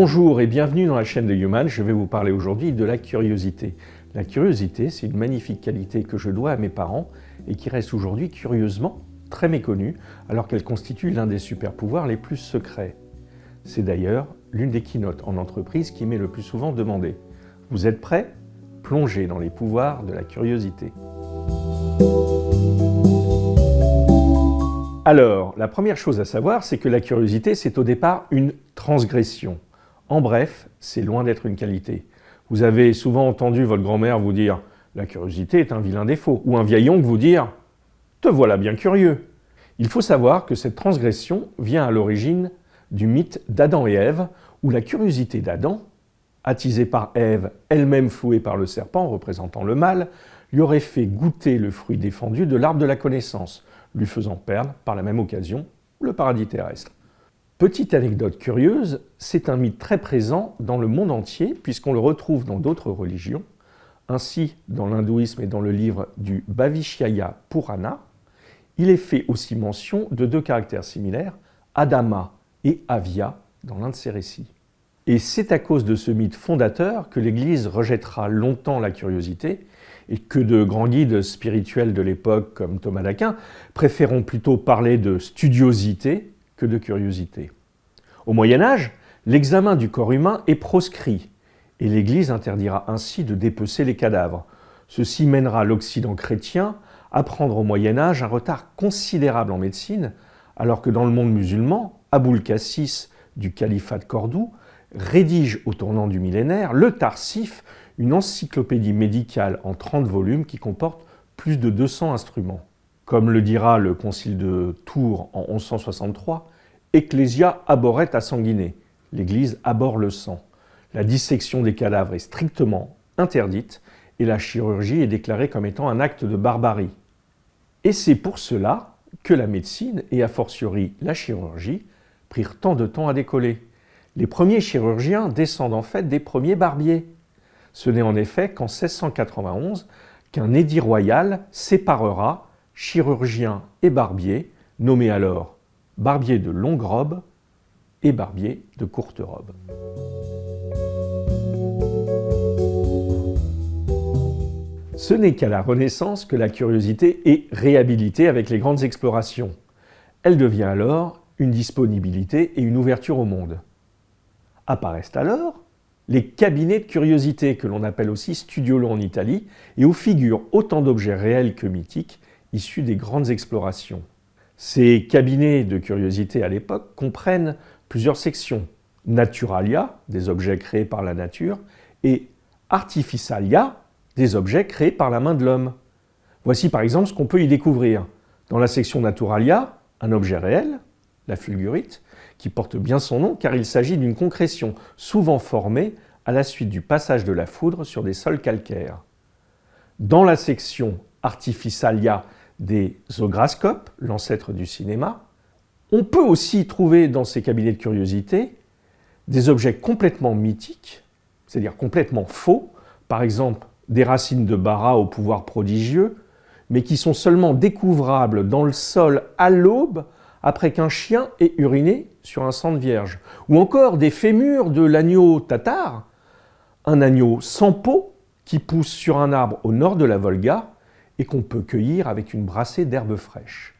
Bonjour et bienvenue dans la chaîne de Human. Je vais vous parler aujourd'hui de la curiosité. La curiosité, c'est une magnifique qualité que je dois à mes parents et qui reste aujourd'hui curieusement très méconnue, alors qu'elle constitue l'un des super-pouvoirs les plus secrets. C'est d'ailleurs l'une des keynotes en entreprise qui m'est le plus souvent demandée. Vous êtes prêts? Plongez dans les pouvoirs de la curiosité. Alors, la première chose à savoir, c'est que la curiosité, c'est au départ une transgression. En bref, c'est loin d'être une qualité. Vous avez souvent entendu votre grand-mère vous dire « la curiosité est un vilain défaut » ou un vieil oncle vous dire « te voilà bien curieux ». Il faut savoir que cette transgression vient à l'origine du mythe d'Adam et Ève, où la curiosité d'Adam, attisée par Ève, elle-même flouée par le serpent représentant le mal, lui aurait fait goûter le fruit défendu de l'arbre de la connaissance, lui faisant perdre, par la même occasion, le paradis terrestre. Petite anecdote curieuse, c'est un mythe très présent dans le monde entier, puisqu'on le retrouve dans d'autres religions. Ainsi, dans l'hindouisme et dans le livre du Bhavishya Purana, il est fait aussi mention de deux caractères similaires, Adama et Avya, dans l'un de ces récits. Et c'est à cause de ce mythe fondateur que l'Église rejettera longtemps la curiosité et que de grands guides spirituels de l'époque, comme Thomas d'Aquin, préféreront plutôt parler de studiosité que de curiosité. Au Moyen-Âge, l'examen du corps humain est proscrit et l'Église interdira ainsi de dépecer les cadavres. Ceci mènera l'Occident chrétien à prendre au Moyen-Âge un retard considérable en médecine, alors que dans le monde musulman, Aboul Cassis du califat de Cordoue rédige au tournant du millénaire le Tarsif, une encyclopédie médicale en 30 volumes qui comporte plus de 200 instruments. Comme le dira le concile de Tours en 1163, Ecclesia abhorret a sanguine, l'Église abhorre le sang. La dissection des cadavres est strictement interdite et la chirurgie est déclarée comme étant un acte de barbarie. Et c'est pour cela que la médecine, et a fortiori la chirurgie, prirent tant de temps à décoller. Les premiers chirurgiens descendent en fait des premiers barbiers. Ce n'est en effet qu'en 1691 qu'un édit royal séparera chirurgien et barbier, nommés alors barbier de longue robe et barbier de courte robe. Ce n'est qu'à la Renaissance que la curiosité est réhabilitée avec les grandes explorations. Elle devient alors une disponibilité et une ouverture au monde. Apparaissent alors les cabinets de curiosité, que l'on appelle aussi studiolo en Italie, et où figurent autant d'objets réels que mythiques, issus des grandes explorations. Ces cabinets de curiosité à l'époque comprennent plusieurs sections. Naturalia, des objets créés par la nature, et Artificialia, des objets créés par la main de l'homme. Voici par exemple ce qu'on peut y découvrir. Dans la section Naturalia, un objet réel, la fulgurite, qui porte bien son nom car il s'agit d'une concrétion souvent formée à la suite du passage de la foudre sur des sols calcaires. Dans la section Artificialia des zograscopes, l'ancêtre du cinéma, on peut aussi trouver dans ces cabinets de curiosité des objets complètement mythiques, c'est-à-dire complètement faux, par exemple des racines de bara au pouvoir prodigieux, mais qui sont seulement découvrables dans le sol à l'aube après qu'un chien ait uriné sur un sang de vierge. Ou encore des fémurs de l'agneau tatar, un agneau sans peau qui pousse sur un arbre au nord de la Volga et qu'on peut cueillir avec une brassée d'herbes fraîches.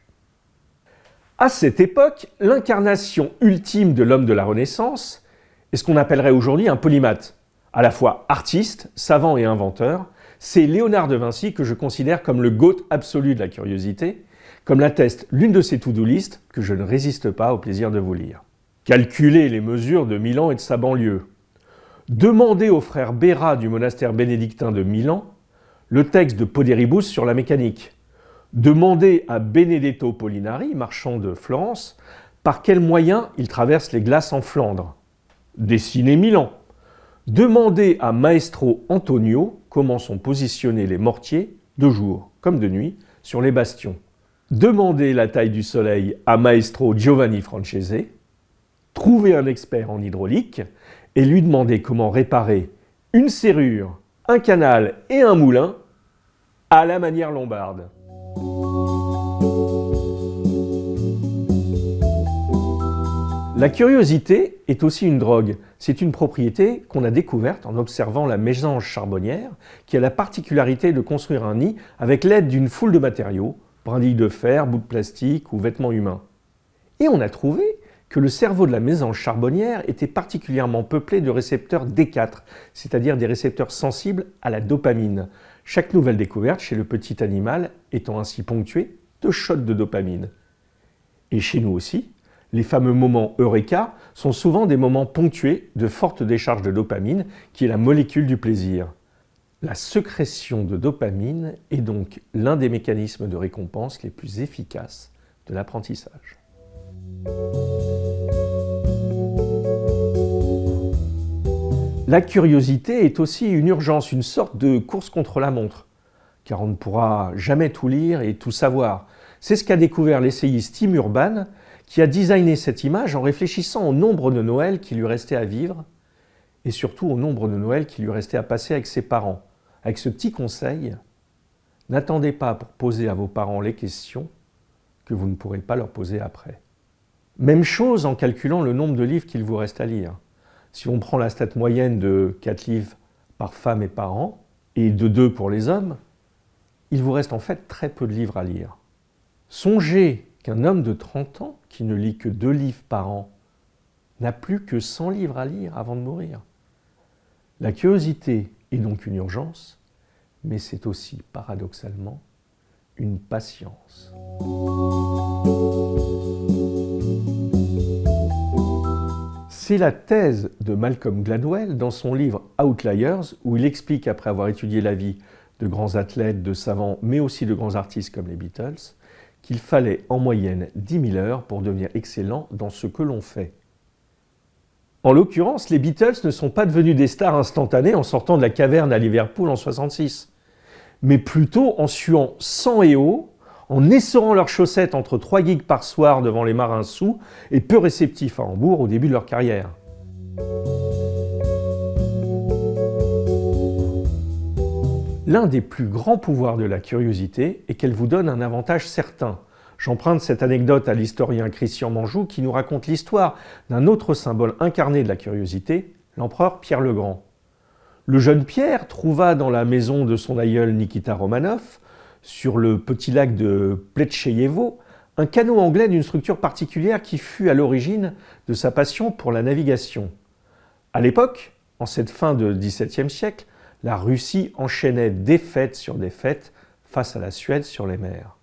À cette époque, l'incarnation ultime de l'homme de la Renaissance est ce qu'on appellerait aujourd'hui un polymathe. À la fois artiste, savant et inventeur, c'est Léonard de Vinci que je considère comme le GOAT absolu de la curiosité, comme l'atteste l'une de ses to-do list que je ne résiste pas au plaisir de vous lire. Calculer les mesures de Milan et de sa banlieue. Demander au frère Béra du monastère bénédictin de Milan le texte de Poderibus sur la mécanique. Demander à Benedetto Polinari, marchand de Florence, par quels moyens il traverse les glaces en Flandre. Dessiner Milan. Demander à Maestro Antonio comment sont positionnés les mortiers, de jour comme de nuit, sur les bastions. Demander la taille du soleil à Maestro Giovanni Francese. Trouver un expert en hydraulique et lui demander comment réparer une serrure, un canal et un moulin à la manière lombarde. La curiosité est aussi une drogue. C'est une propriété qu'on a découverte en observant la mésange charbonnière qui a la particularité de construire un nid avec l'aide d'une foule de matériaux, brindilles de fer, bouts de plastique ou vêtements humains. Et on a trouvé que le cerveau de la mésange charbonnière était particulièrement peuplé de récepteurs D4, c'est-à-dire des récepteurs sensibles à la dopamine. Chaque nouvelle découverte chez le petit animal étant ainsi ponctuée de shots de dopamine. Et chez nous aussi, les fameux moments Eureka sont souvent des moments ponctués de fortes décharges de dopamine, qui est la molécule du plaisir. La sécrétion de dopamine est donc l'un des mécanismes de récompense les plus efficaces de l'apprentissage. La curiosité est aussi une urgence, une sorte de course contre la montre, car on ne pourra jamais tout lire et tout savoir. C'est ce qu'a découvert l'essayiste Tim Urban, qui a designé cette image en réfléchissant au nombre de Noël qui lui restait à vivre, et surtout au nombre de Noël qui lui restait à passer avec ses parents. Avec ce petit conseil, n'attendez pas pour poser à vos parents les questions que vous ne pourrez pas leur poser après. Même chose en calculant le nombre de livres qu'il vous reste à lire. Si on prend la stat moyenne de 4 livres par femme et par an, et de 2 pour les hommes, il vous reste en fait très peu de livres à lire. Songez qu'un homme de 30 ans qui ne lit que 2 livres par an n'a plus que 100 livres à lire avant de mourir. La curiosité est donc une urgence, mais c'est aussi, paradoxalement, une patience. C'est la thèse de Malcolm Gladwell dans son livre Outliers, où il explique, après avoir étudié la vie de grands athlètes, de savants, mais aussi de grands artistes comme les Beatles, qu'il fallait en moyenne 10 000 heures pour devenir excellent dans ce que l'on fait. En l'occurrence, les Beatles ne sont pas devenus des stars instantanées en sortant de la caverne à Liverpool en 1966, mais plutôt en suant sang et eau, en essorant leurs chaussettes entre 3 gigs par soir devant les marins saouls et peu réceptifs à Hambourg au début de leur carrière. L'un des plus grands pouvoirs de la curiosité est qu'elle vous donne un avantage certain. J'emprunte cette anecdote à l'historien Christian Manjou qui nous raconte l'histoire d'un autre symbole incarné de la curiosité, l'empereur Pierre le Grand. Le jeune Pierre trouva dans la maison de son aïeul Nikita Romanov, sur le petit lac de Pletcheyevo, un canot anglais d'une structure particulière qui fut à l'origine de sa passion pour la navigation. À l'époque, en cette fin de XVIIe siècle, la Russie enchaînait défaite sur défaite face à la Suède sur les mers.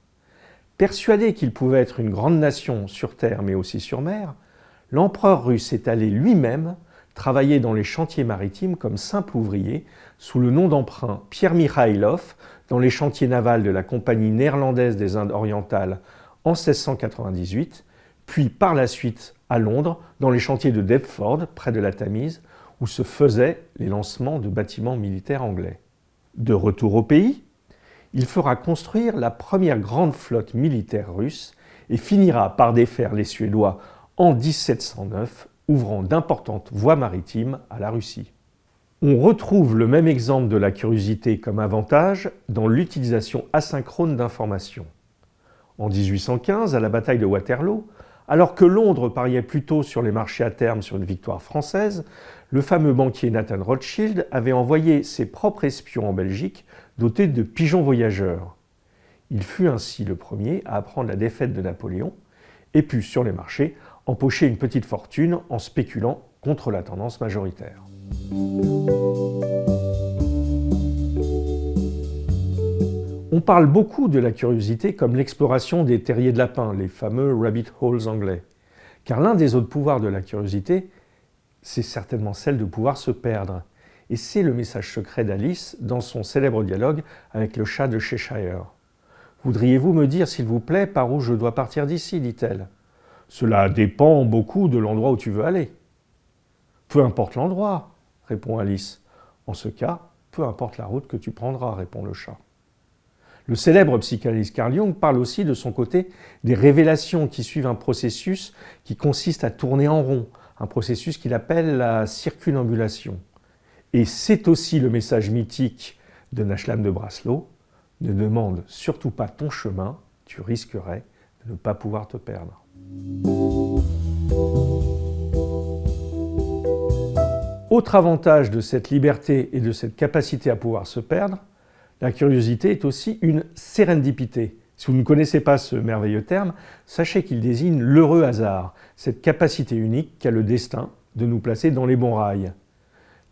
Persuadé qu'il pouvait être une grande nation sur terre mais aussi sur mer, l'empereur russe est allé lui-même travailler dans les chantiers maritimes comme simple ouvrier sous le nom d'emprunt Pierre Mikhaïlov dans les chantiers navals de la Compagnie néerlandaise des Indes orientales en 1698, puis par la suite à Londres dans les chantiers de Deptford près de la Tamise où se faisaient les lancements de bâtiments militaires anglais. De retour au pays, il fera construire la première grande flotte militaire russe et finira par défaire les Suédois en 1709, ouvrant d'importantes voies maritimes à la Russie. On retrouve le même exemple de la curiosité comme avantage dans l'utilisation asynchrone d'informations. En 1815, à la bataille de Waterloo, alors que Londres pariait plutôt sur les marchés à terme sur une victoire française, le fameux banquier Nathan Rothschild avait envoyé ses propres espions en Belgique dotés de pigeons voyageurs. Il fut ainsi le premier à apprendre la défaite de Napoléon et put, sur les marchés, empocher une petite fortune en spéculant contre la tendance majoritaire. On parle beaucoup de la curiosité comme l'exploration des terriers de lapin, les fameux rabbit holes anglais. Car l'un des autres pouvoirs de la curiosité, c'est certainement celle de pouvoir se perdre. Et c'est le message secret d'Alice dans son célèbre dialogue avec le chat de Cheshire. « Voudriez-vous me dire, s'il vous plaît, par où je dois partir d'ici » dit-elle. « Cela dépend beaucoup de l'endroit où tu veux aller. »« Peu importe l'endroit, » répond Alice. « En ce cas, peu importe la route que tu prendras, » répond le chat. Le célèbre psychanalyste Carl Jung parle aussi de son côté des révélations qui suivent un processus qui consiste à tourner en rond, un processus qu'il appelle la circumambulation. Et c'est aussi le message mythique de Nachlam de Breslau, ne demande surtout pas ton chemin, tu risquerais de ne pas pouvoir te perdre. Autre avantage de cette liberté et de cette capacité à pouvoir se perdre, la curiosité est aussi une sérendipité. Si vous ne connaissez pas ce merveilleux terme, sachez qu'il désigne l'heureux hasard, cette capacité unique qu'a le destin de nous placer dans les bons rails.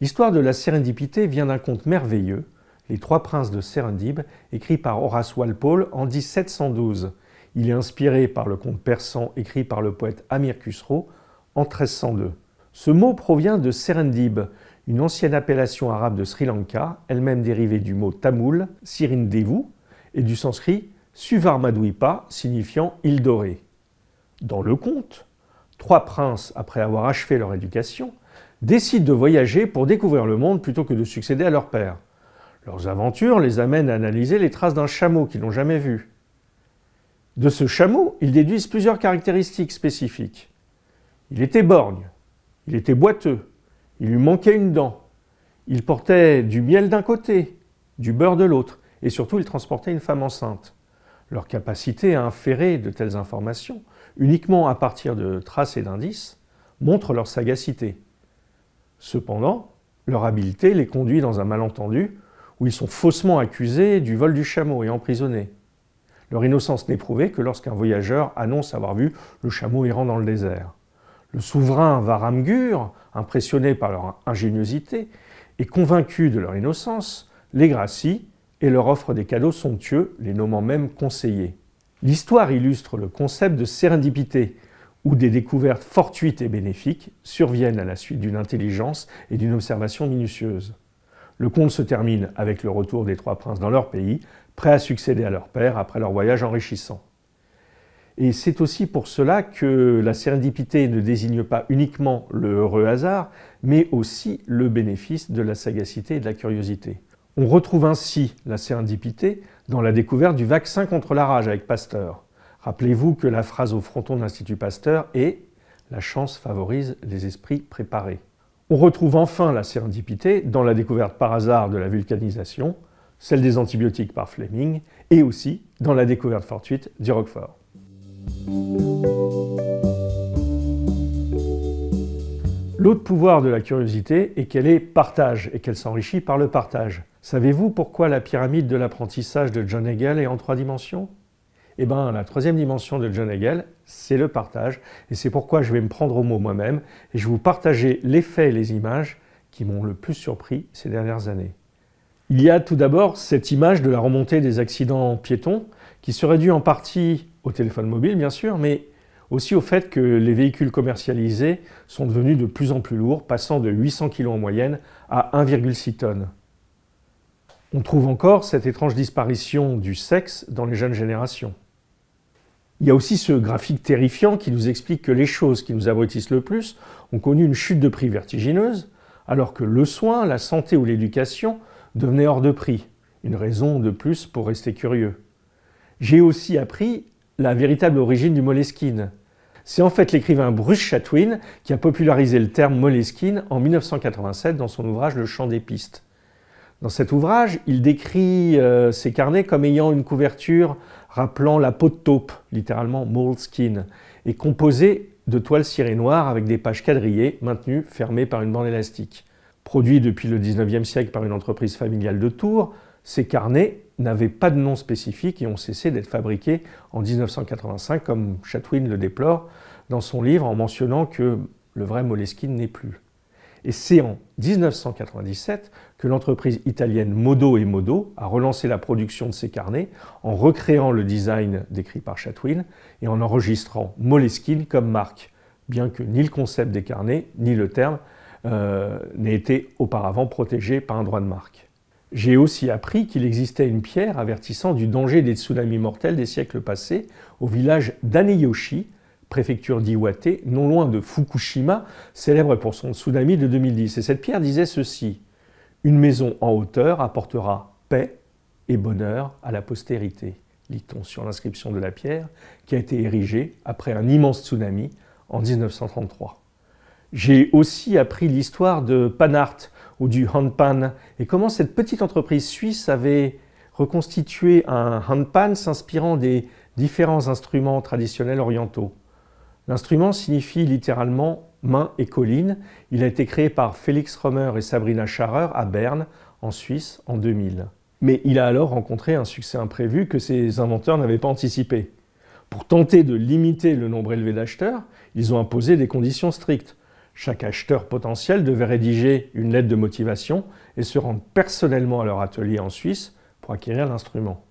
L'histoire de la sérendipité vient d'un conte merveilleux, Les Trois Princes de Serendib, écrit par Horace Walpole en 1712. Il est inspiré par le conte persan écrit par le poète Amir Khusro en 1302. Ce mot provient de Serendib, une ancienne appellation arabe de Sri Lanka, elle-même dérivée du mot tamoul, Sirindevu, et du sanskrit Suvarmadvipa, signifiant île dorée. Dans le conte, trois princes, après avoir achevé leur éducation, décident de voyager pour découvrir le monde plutôt que de succéder à leur père. Leurs aventures les amènent à analyser les traces d'un chameau qu'ils n'ont jamais vu. De ce chameau, ils déduisent plusieurs caractéristiques spécifiques. Il était borgne, il était boiteux, il lui manquait une dent, il portait du miel d'un côté, du beurre de l'autre, et surtout il transportait une femme enceinte. Leur capacité à inférer de telles informations, uniquement à partir de traces et d'indices, montre leur sagacité. Cependant, leur habileté les conduit dans un malentendu où ils sont faussement accusés du vol du chameau et emprisonnés. Leur innocence n'est prouvée que lorsqu'un voyageur annonce avoir vu le chameau errant dans le désert. Le souverain Varamgur, impressionné par leur ingéniosité et convaincu de leur innocence, les gracie et leur offre des cadeaux somptueux, les nommant même conseillers. L'histoire illustre le concept de sérendipité, où des découvertes fortuites et bénéfiques surviennent à la suite d'une intelligence et d'une observation minutieuse. Le conte se termine avec le retour des trois princes dans leur pays, prêts à succéder à leur père après leur voyage enrichissant. Et c'est aussi pour cela que la sérendipité ne désigne pas uniquement le heureux hasard, mais aussi le bénéfice de la sagacité et de la curiosité. On retrouve ainsi la sérendipité dans la découverte du vaccin contre la rage avec Pasteur. Rappelez-vous que la phrase au fronton de l'Institut Pasteur est « La chance favorise les esprits préparés ». On retrouve enfin la sérendipité dans la découverte par hasard de la vulcanisation, celle des antibiotiques par Fleming, et aussi dans la découverte fortuite du Roquefort. L'autre pouvoir de la curiosité est qu'elle est partage et qu'elle s'enrichit par le partage. Savez-vous pourquoi la pyramide de l'apprentissage de John Hagel est en 3 dimensions ? Eh bien, la 3e dimension de John Hagel, c'est le partage, et c'est pourquoi je vais me prendre au mot moi-même, et je vais vous partager les faits et les images qui m'ont le plus surpris ces dernières années. Il y a tout d'abord cette image de la remontée des accidents piétons, qui serait due en partie au téléphone mobile, bien sûr, mais aussi au fait que les véhicules commercialisés sont devenus de plus en plus lourds, passant de 800 kg en moyenne à 1,6 tonnes. On trouve encore cette étrange disparition du sexe dans les jeunes générations. Il y a aussi ce graphique terrifiant qui nous explique que les choses qui nous abrutissent le plus ont connu une chute de prix vertigineuse, alors que le soin, la santé ou l'éducation devenaient hors de prix. Une raison de plus pour rester curieux. J'ai aussi appris la véritable origine du Moleskine. C'est en fait l'écrivain Bruce Chatwin qui a popularisé le terme Moleskine en 1987 dans son ouvrage Le Chant des pistes. Dans cet ouvrage, il décrit ces carnets comme ayant une couverture rappelant la peau de taupe, littéralement moleskin, et composée de toile cirée noire avec des pages quadrillées maintenues fermées par une bande élastique. Produits depuis le 19e siècle par une entreprise familiale de Tours, ces carnets n'avaient pas de nom spécifique et ont cessé d'être fabriqués en 1985, comme Chatwin le déplore dans son livre en mentionnant que le vrai Moleskine n'est plus. Et c'est en 1997 que l'entreprise italienne Modo & Modo a relancé la production de ces carnets en recréant le design décrit par Chatwin et en enregistrant Moleskine comme marque, bien que ni le concept des carnets ni le terme n'aient été auparavant protégés par un droit de marque. J'ai aussi appris qu'il existait une pierre avertissant du danger des tsunamis mortels des siècles passés au village d'Aneyoshi, préfecture d'Iwate, non loin de Fukushima, célèbre pour son tsunami de 2010. Et cette pierre disait ceci: « Une maison en hauteur apportera paix et bonheur à la postérité », lit-on sur l'inscription de la pierre, qui a été érigée après un immense tsunami en 1933. J'ai aussi appris l'histoire de Panart, ou du handpan, et comment cette petite entreprise suisse avait reconstitué un handpan s'inspirant des différents instruments traditionnels orientaux. L'instrument signifie littéralement Mains et collines. Il a été créé par Félix Römer et Sabrina Scharrer à Berne, en Suisse, en 2000. Mais il a alors rencontré un succès imprévu que ses inventeurs n'avaient pas anticipé. Pour tenter de limiter le nombre élevé d'acheteurs, ils ont imposé des conditions strictes. Chaque acheteur potentiel devait rédiger une lettre de motivation et se rendre personnellement à leur atelier en Suisse pour acquérir l'instrument.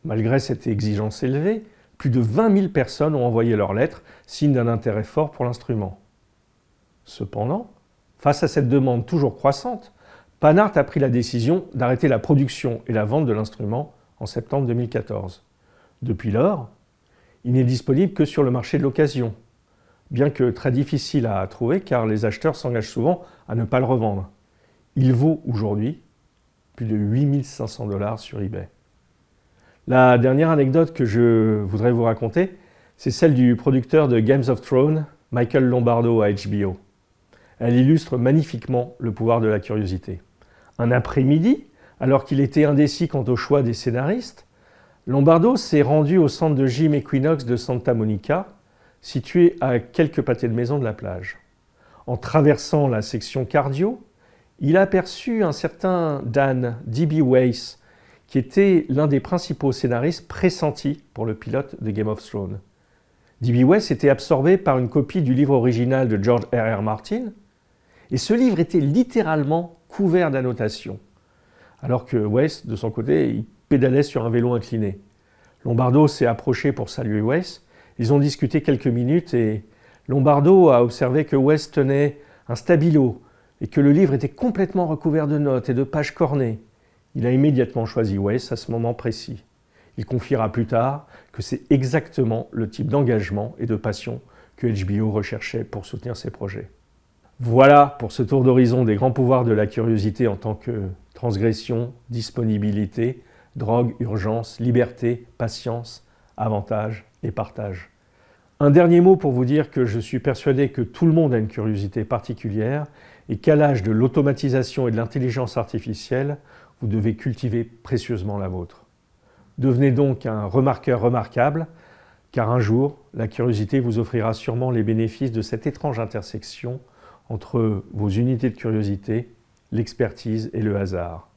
Malgré cette exigence élevée, plus de 20 000 personnes ont envoyé leurs lettres, signe d'un intérêt fort pour l'instrument. Cependant, face à cette demande toujours croissante, Panhard a pris la décision d'arrêter la production et la vente de l'instrument en septembre 2014. Depuis lors, il n'est disponible que sur le marché de l'occasion, bien que très difficile à trouver car les acheteurs s'engagent souvent à ne pas le revendre. Il vaut aujourd'hui plus de 8 500 $ sur eBay. La dernière anecdote que je voudrais vous raconter, c'est celle du producteur de Games of Thrones, Michael Lombardo à HBO. Elle illustre magnifiquement le pouvoir de la curiosité. Un après-midi, alors qu'il était indécis quant au choix des scénaristes, Lombardo s'est rendu au centre de gym Equinox de Santa Monica, situé à quelques pâtés de maison de la plage. En traversant la section cardio, il a aperçu un certain Dan D.B. Weiss, qui était l'un des principaux scénaristes pressentis pour le pilote de Game of Thrones. D.B. Weiss était absorbé par une copie du livre original de George R.R. Martin, et ce livre était littéralement couvert d'annotations, alors que Weiss, de son côté, il pédalait sur un vélo incliné. Lombardo s'est approché pour saluer Weiss. Ils ont discuté quelques minutes et Lombardo a observé que Weiss tenait un stabilo et que le livre était complètement recouvert de notes et de pages cornées. Il a immédiatement choisi Weiss à ce moment précis. Il confiera plus tard que c'est exactement le type d'engagement et de passion que HBO recherchait pour soutenir ses projets. Voilà pour ce tour d'horizon des grands pouvoirs de la curiosité en tant que transgression, disponibilité, drogue, urgence, liberté, patience, avantage et partage. Un dernier mot pour vous dire que je suis persuadé que tout le monde a une curiosité particulière et qu'à l'âge de l'automatisation et de l'intelligence artificielle, vous devez cultiver précieusement la vôtre. Devenez donc un remarqueur remarquable, car un jour, la curiosité vous offrira sûrement les bénéfices de cette étrange intersection entre vos unités de curiosité, l'expertise et le hasard.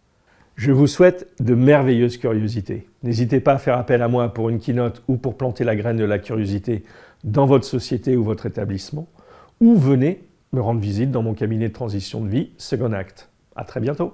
Je vous souhaite de merveilleuses curiosités. N'hésitez pas à faire appel à moi pour une keynote ou pour planter la graine de la curiosité dans votre société ou votre établissement, ou venez me rendre visite dans mon cabinet de transition de vie, Second Act. À très bientôt.